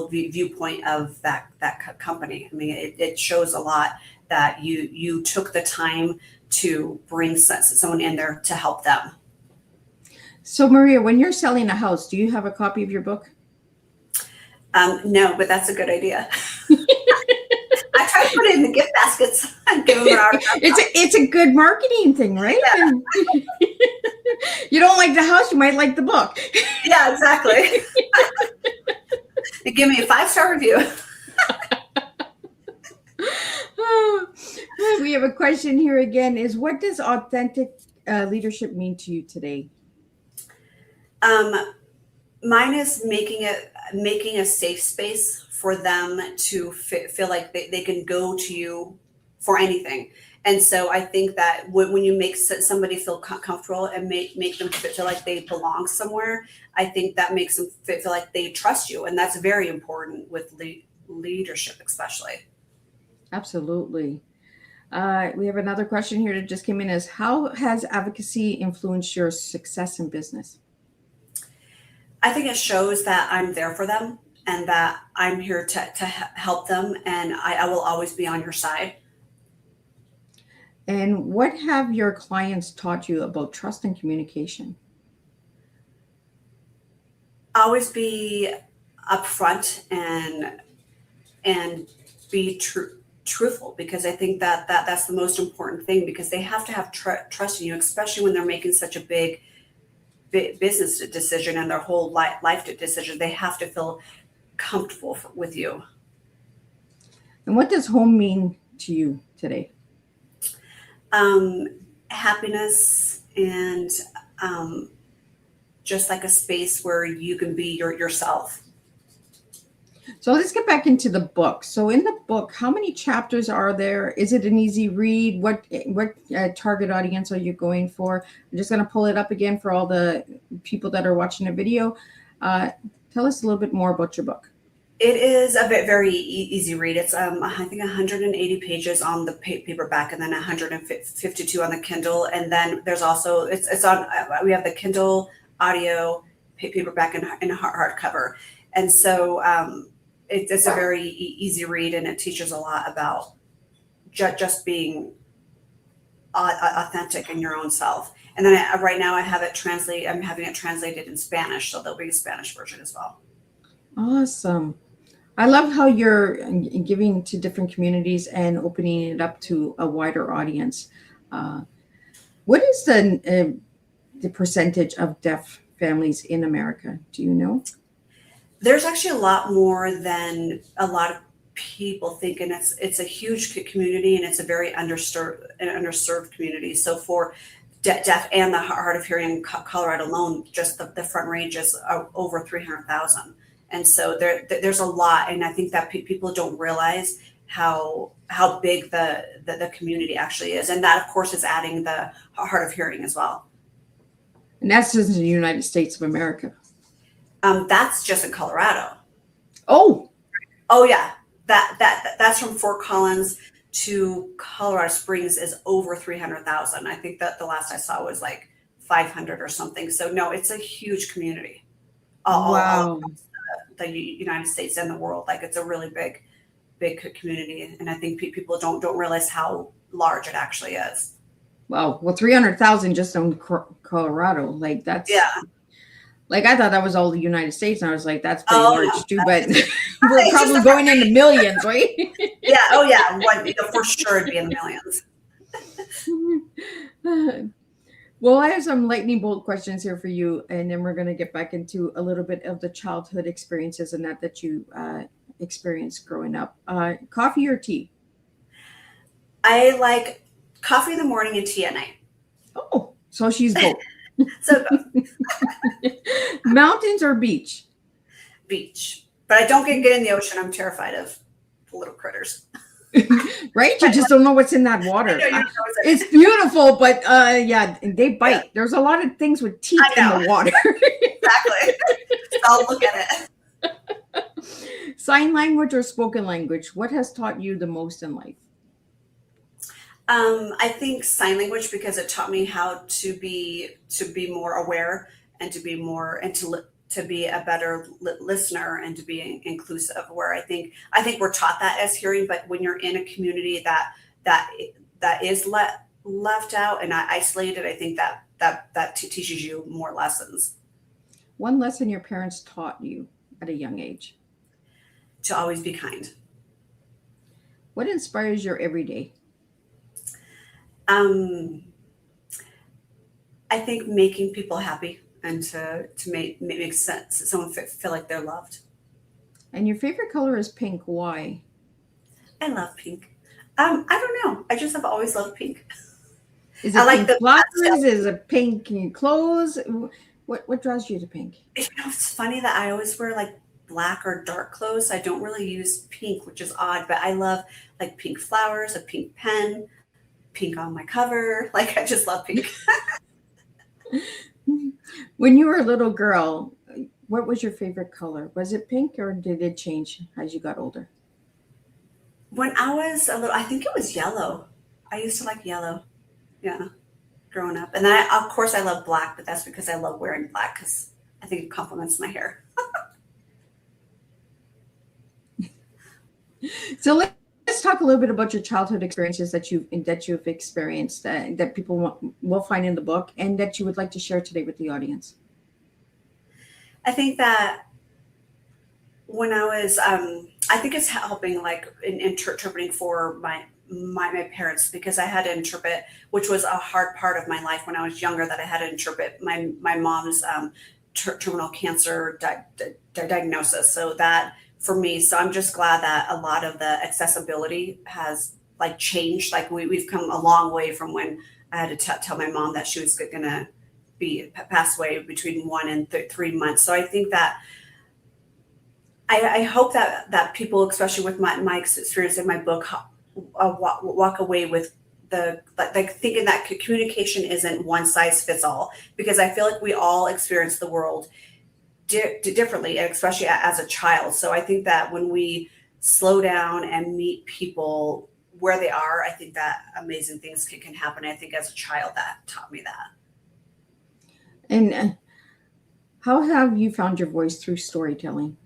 viewpoint of that company. I mean, it shows a lot that you took the time to bring someone in there to help them. So Maria, when you're selling a house, do you have a copy of your book? No, but that's a good idea. I try to put it in the gift baskets and give them an autograph. It's a good marketing thing, right? Yeah. You don't like the house, you might like the book. Yeah, exactly. Give me a 5-star review. We have a question here again is what does authentic leadership mean to you today? Mine is making a safe space for them to feel like they can go to you for anything. And so I think that when you make somebody feel comfortable and make them feel like they belong somewhere, I think that makes them feel like they trust you. And that's very important with leadership, especially. Absolutely. We have another question here that just came in is how has advocacy influenced your success in business? I think it shows that I'm there for them and that I'm here to help them, and I will always be on your side. And what have your clients taught you about trust and communication? Always be upfront and be truthful, because I think that's the most important thing, because they have to have trust in you, especially when they're making such a big business decision and their whole life decision. They have to feel comfortable with you. And what does home mean to you today? Happiness and just like a space where you can be yourself. So let's get back into the book. So in the book, how many chapters are there? Is it an easy read? What target audience are you going for? I'm just going to pull it up again for all the people that are watching the video. Tell us a little bit more about your book. It is a very easy read. It's I think 180 pages on the paperback, and then 152 on the Kindle. And then there's also it's on. We have the Kindle audio, paperback, and hardcover. And so it's a very easy read, and it teaches a lot about just being authentic in your own self. And then right now I have it I'm having it translated in Spanish, so there'll be a Spanish version as well. Awesome. I love how you're giving to different communities and opening it up to a wider audience. Uh, what is the percentage of deaf families in America? Do you know? There's actually a lot more than a lot of people think, and it's a huge community, and it's a very underserved community. So for deaf and the hard of hearing in Colorado alone, just the Front Range is over 300,000, and so there's a lot, and I think that people don't realize how big the community actually is, and that of course is adding the hard of hearing as well. And that's just in the United States of America. That's just in Colorado. Oh, Oh yeah, that's from Fort Collins to Colorado Springs is over 300,000. I think that the last I saw was like 500 or something. So no, it's a huge community, all wow. across the United States and the world. Like it's a really big community, and I think people don't realize how large it actually is. Wow. Well, 300,000 just on Colorado. Like that's Yeah. like I thought that was all the United States, and I was like, that's pretty Oh large no, too. But we're it's just probably the going into millions, right? yeah. Oh yeah, for sure it'd be in the millions. Well, I have some lightning bolt questions here for you, and then we're going to get back into a little bit of the childhood experiences and that you experienced growing up. Coffee or tea? I like coffee in the morning and tea at night. Oh, so she's both. So Mountains or beach? beach, but I don't get in the ocean. I'm terrified of the little critters. Right? You just don't know what's in that water. It's beautiful, but yeah, they bite. Yeah. There's a lot of things with teeth I in know. the water. Exactly. I'll look at it. Sign language or spoken language? What has taught you the most in life? I think sign language because it taught me how to be more aware and to be more and to be a better listener and to be inclusive. Where I think we're taught that as hearing, but when you're in a community that that is left out and isolated, I think that teaches you more lessons. One lesson your parents taught you at a young age? To always be kind. What inspires your everyday? Um, I think making people happy and to make sense, someone feel like they're loved. And your favorite color is pink. Why? I love pink. I don't know. I just have always loved pink. Is I it like pink the flowers? Is it pink in clothes? What draws you to pink? it's funny that I always wear like black or dark clothes. I don't really use pink, which is odd, but I love like pink flowers, a pink pen, pink on my cover. Like I just love pink. When you were a little girl, what was your favorite color? Was it pink or did it change as you got older? When I was a little, I think it was yellow. I used to like yellow. Yeah, growing up. And then of course I love black, but that's because I love wearing black because I think it complements my hair. So let's talk a little bit about your childhood experiences that you've experienced that people will find in the book and that you would like to share today with the audience. I think that when I was, I think it's helping like in interpreting for my parents because I had to interpret, which was a hard part of my life when I was younger, that I had to interpret my mom's terminal cancer diagnosis. So that for me, so I'm just glad that a lot of the accessibility has like changed. Like we've come a long way from when I had to tell my mom that she was going to be pass away between 1 and 3 months. So I think that I hope that people, especially with my experience in my book, walk away with the like thinking that communication isn't one size fits all, because I feel like we all experience the world differently, especially as a child. So I think that when we slow down and meet people where they are, I think that amazing things can happen. I think as a child that taught me that. And how have you found your voice through storytelling?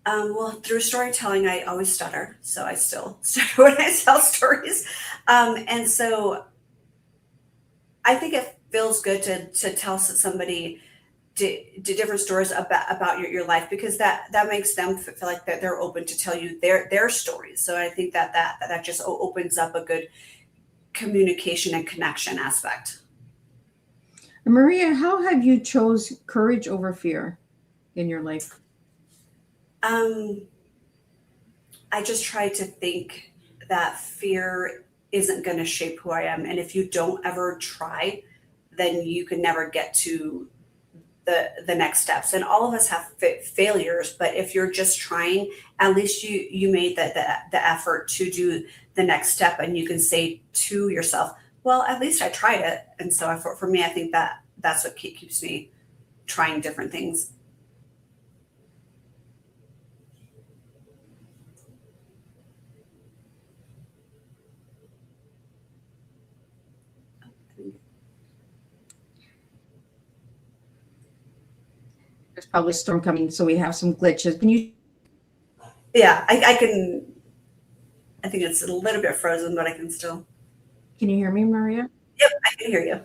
Well, through storytelling, I always stutter. So I still stutter when I tell stories. And so I think it feels good to tell somebody different stories about your life, because that makes them feel like that they're open to tell you their stories. So I think that just opens up a good communication and connection aspect. Maria, how have you chose courage over fear in your life? I just try to think that fear isn't going to shape who I am. And if you don't ever try, then you can never get to the next steps. And all of us have failures, but if you're just trying, at least you made the effort to do the next step, and you can say to yourself, well, at least I tried it. And so for me, I think that's what keeps me trying different things. There's probably a storm coming, so we have some glitches. Can you? Yeah, I can. I think it's a little bit frozen, but I can still. Can you hear me, Maria? Yep, I can hear you.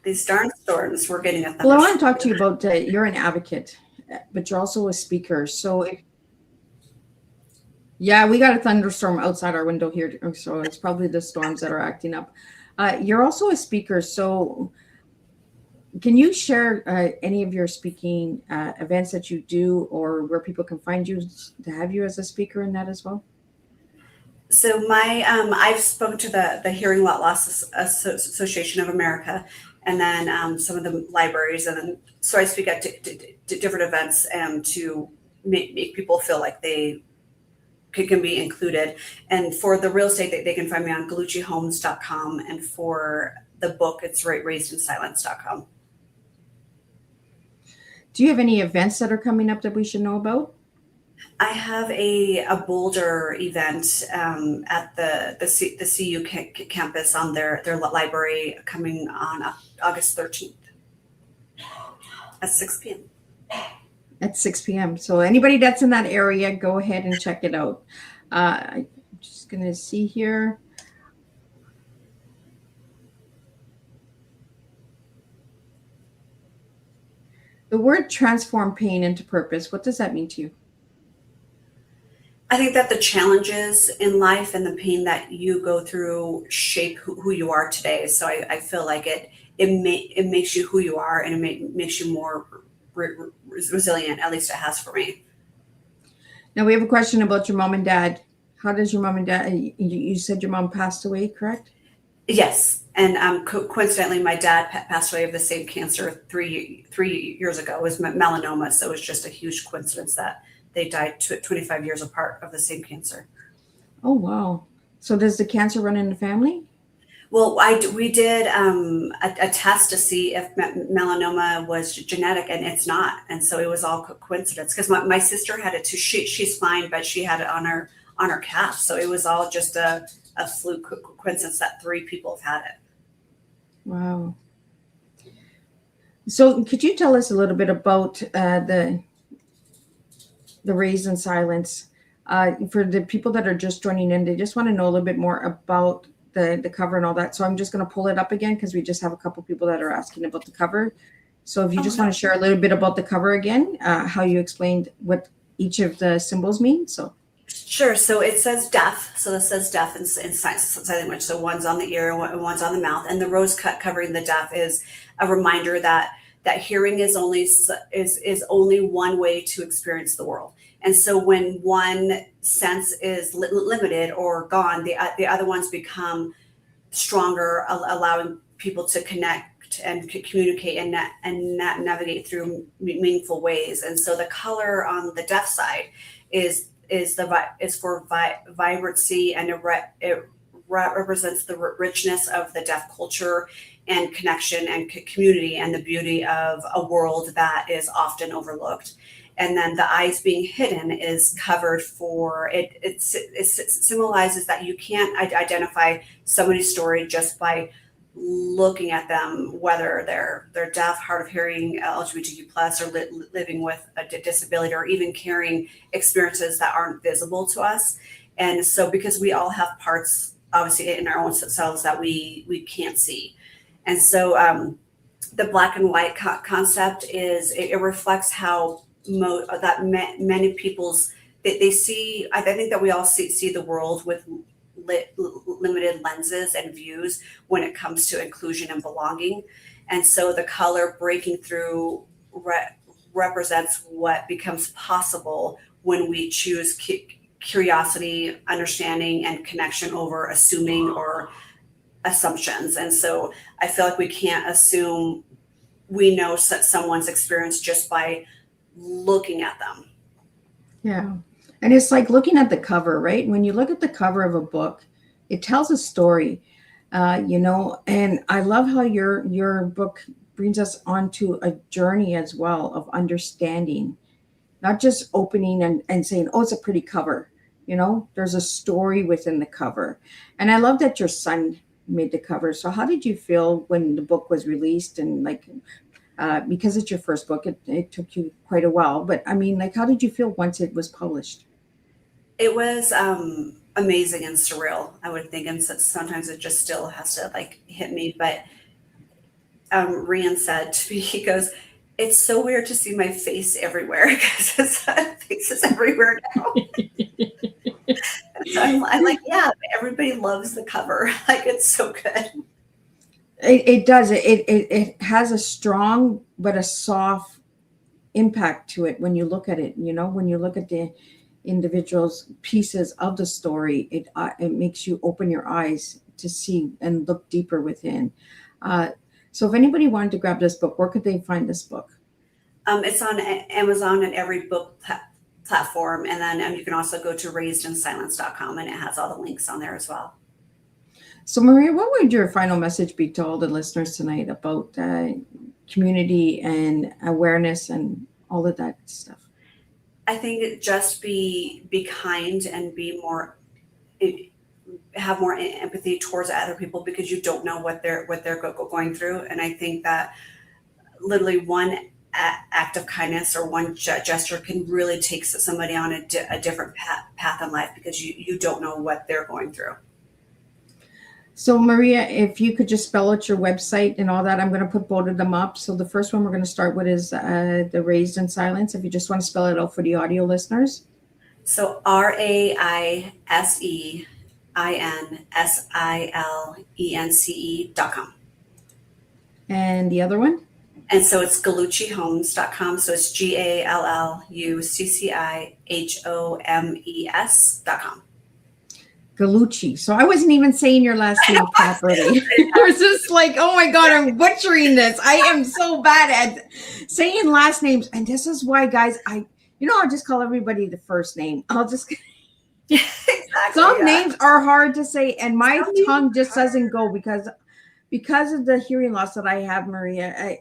These darn storms, we're getting a Well, I want to talk to you about you're an advocate, but you're also a speaker. So, yeah, we got a thunderstorm outside our window here, so it's probably the storms that are acting up. You're also a speaker, so can you share any of your speaking events that you do, or where people can find you to have you as a speaker in that as well? So I've spoken to the Hearing Loss Association of America, and then some of the libraries, and then so I speak at different events to make people feel like they can be included. And for the real estate, they can find me on GallucciHomes.com, and for the book, it's RaisedInSilence.com. Do you have any events that are coming up that we should know about? I have a Boulder event at the CU campus on their library coming on August 13th at 6 p.m. At 6 p.m. So anybody that's in that area, go ahead and check it out. I'm just going to see here. The word transform pain into purpose, what does that mean to you? I think that the challenges in life and the pain that you go through shape who you are today. So I feel like it makes you who you are, and it makes you more resilient. At least it has for me. Now we have a question about your mom and dad. How does your mom and dad? You said your mom passed away, correct? Yes, and coincidentally, my dad passed away of the same cancer three years ago. It was melanoma, so it was just a huge coincidence that they died 25 years apart of the same cancer. Oh, wow. So does the cancer run in the family? Well, we did a test to see if melanoma was genetic, and it's not. And so it was all coincidence, because my sister had it too. She's fine, but she had it on her calf. So it was all just a fluke coincidence that 3 people have had it. Wow. So could you tell us a little bit about the Raised in Silence? For the people that are just joining in, they just want to know a little bit more about the cover and all that. So I'm just going to pull it up again, because we just have a couple people that are asking about the cover. So if you just want to share a little bit about the cover again, how you explained what each of the symbols mean. So sure. So it says deaf. So this says deaf in sign language. So one's on the ear and one's on the mouth. And the rose cut covering the deaf is a reminder that hearing is only one way to experience the world. And so when one sense is limited or gone, the other ones become stronger, allowing people to connect and communicate and navigate through meaningful ways. And so the color on the deaf side is for vibrancy, and it represents the richness of the deaf culture and connection and community, and the beauty of a world that is often overlooked. And then the eyes being hidden is covered for it. It symbolizes that you can't identify somebody's story just by looking at them, whether they're deaf, hard of hearing, LGBTQ plus, or living with a disability, or even carrying experiences that aren't visible to us. And so, because we all have parts, obviously, in our own selves that we can't see. And so the black and white concept is it reflects how many people's they see. I think that we all see the world with limited lenses and views when it comes to inclusion and belonging, and so the color breaking through represents what becomes possible when we choose curiosity, understanding, and connection over assuming or assumptions. And so I feel like we can't assume we know someone's experience just by looking at them. Yeah. And it's like looking at the cover, right? When you look at the cover of a book, it tells a story, and I love how your book brings us onto a journey as well of understanding, not just opening and saying, oh, it's a pretty cover. There's a story within the cover. And I love that your son made the cover. So how did you feel when the book was released? And because it's your first book, it took you quite a while. But I mean, how did you feel once it was published? It was amazing and surreal, I would think. And sometimes it just still has to hit me. But Rian said to me, he goes, it's so weird to see my face everywhere because his face is everywhere now. So I'm like, yeah, everybody loves the cover. It's so good. It does. It has a strong but a soft impact to it when you look at it. When you look at the individual's pieces of the story, it makes you open your eyes to see and look deeper within. So if anybody wanted to grab this book, where could they find this book? It's on Amazon and every book platform. And then you can also go to raisedinsilence.com, and it has all the links on there as well. So Maria, what would your final message be to all the listeners tonight about community and awareness and all of that stuff? I think just be kind and have more empathy towards other people, because you don't know what they're going through. And I think that literally one act of kindness or one gesture can really take somebody on a different path in life, because you don't know what they're going through. So Maria, if you could just spell out your website and all that, I'm going to put both of them up. So the first one we're going to start with is the Raised in Silence. If you just want to spell it out for the audio listeners. So RAISEINSILENCE.com. And the other one? And so it's GallucciHomes.com. So it's GALLUCCIHOMES.com. Gallucci. So I wasn't even saying your last name properly. I was just like, oh my God, I'm butchering this. I am so bad at saying last names. And this is why, guys, I'll just call everybody the first name. I'll just... Exactly, Some names are hard to say, and my tongue just doesn't go because of the hearing loss that I have, Maria.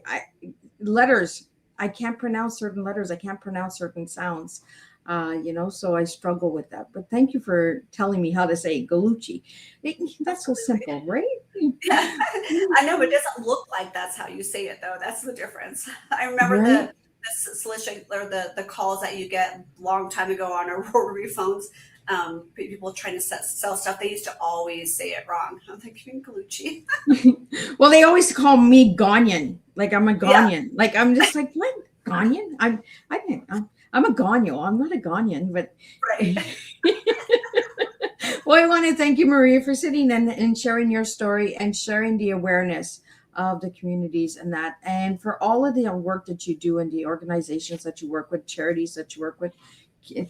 Letters, I can't pronounce certain letters. I can't pronounce certain sounds. So I struggle with that. But thank you for telling me how to say Gallucci. That's so simple, right? I know, but it doesn't look like that's how you say it, though. That's the difference. I remember the solicitation or the calls that you get a long time ago on our rotary phones. People trying to sell stuff. They used to always say it wrong. I'm thinking Gallucci. Well, they always call me Ghanaian. Like I'm a Ghanaian. Yeah. Like I'm just like, what? Ghanaian? I'm a Ghanyo. I'm not a Ghanaian, but right. Well, I want to thank you, Maria, for sitting and sharing your story and sharing the awareness of the communities and that, and for all of the work that you do and the organizations that you work with, charities that you work with.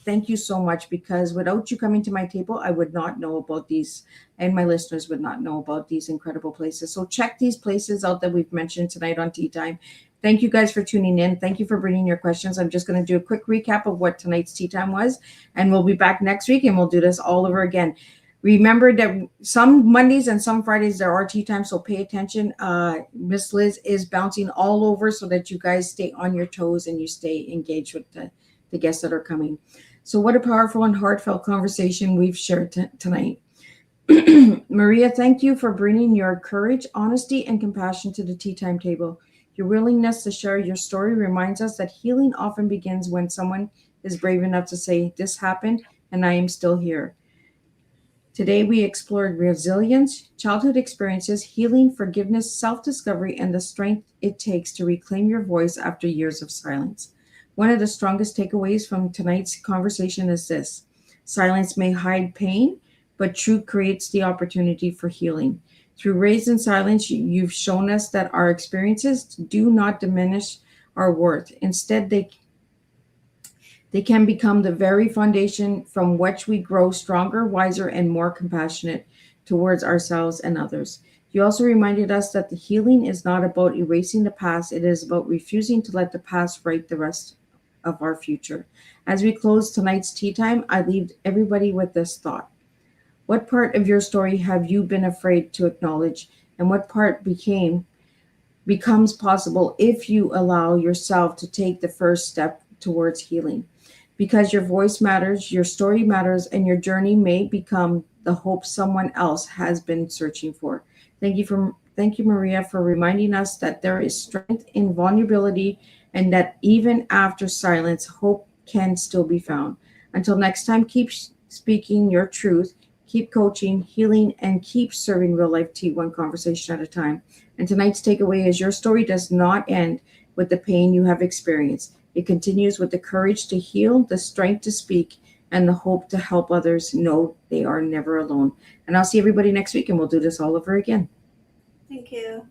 Thank you so much, because without you coming to my table, I would not know about these, and my listeners would not know about these incredible places. So check these places out that we've mentioned tonight on Teatime. Thank you guys for tuning in. Thank you for bringing your questions. I'm just going to do a quick recap of what tonight's Teatime was, and we'll be back next week and we'll do this all over again. Remember that some Mondays and some Fridays there are Teatime, so pay attention. Miss Liz is bouncing all over so that you guys stay on your toes and you stay engaged with the guests that are coming. So what a powerful and heartfelt conversation we've shared tonight. Maria, thank you for bringing your courage, honesty, and compassion to the Teatime table. Your willingness to share your story reminds us that healing often begins when someone is brave enough to say, this happened and I am still here. Today, we explored resilience, childhood experiences, healing, forgiveness, self-discovery, and the strength it takes to reclaim your voice after years of silence. One of the strongest takeaways from tonight's conversation is this: silence may hide pain, but truth creates the opportunity for healing. Through Raised in Silence, you've shown us that our experiences do not diminish our worth. Instead, they can become the very foundation from which we grow stronger, wiser, and more compassionate towards ourselves and others. You also reminded us that the healing is not about erasing the past, it is about refusing to let the past write the rest of our future. As we close tonight's tea time, I leave everybody with this thought: what part of your story have you been afraid to acknowledge, and what part becomes possible if you allow yourself to take the first step towards healing? Because your voice matters, your story matters, and your journey may become the hope someone else has been searching for. Thank you, Maria, for reminding us that there is strength in vulnerability and that even after silence, hope can still be found. Until next time, keep speaking your truth, keep coaching, healing, and keep serving real life tea one conversation at a time. And tonight's takeaway is: your story does not end with the pain you have experienced. It continues with the courage to heal, the strength to speak, and the hope to help others know they are never alone. And I'll see everybody next week, and we'll do this all over again. Thank you.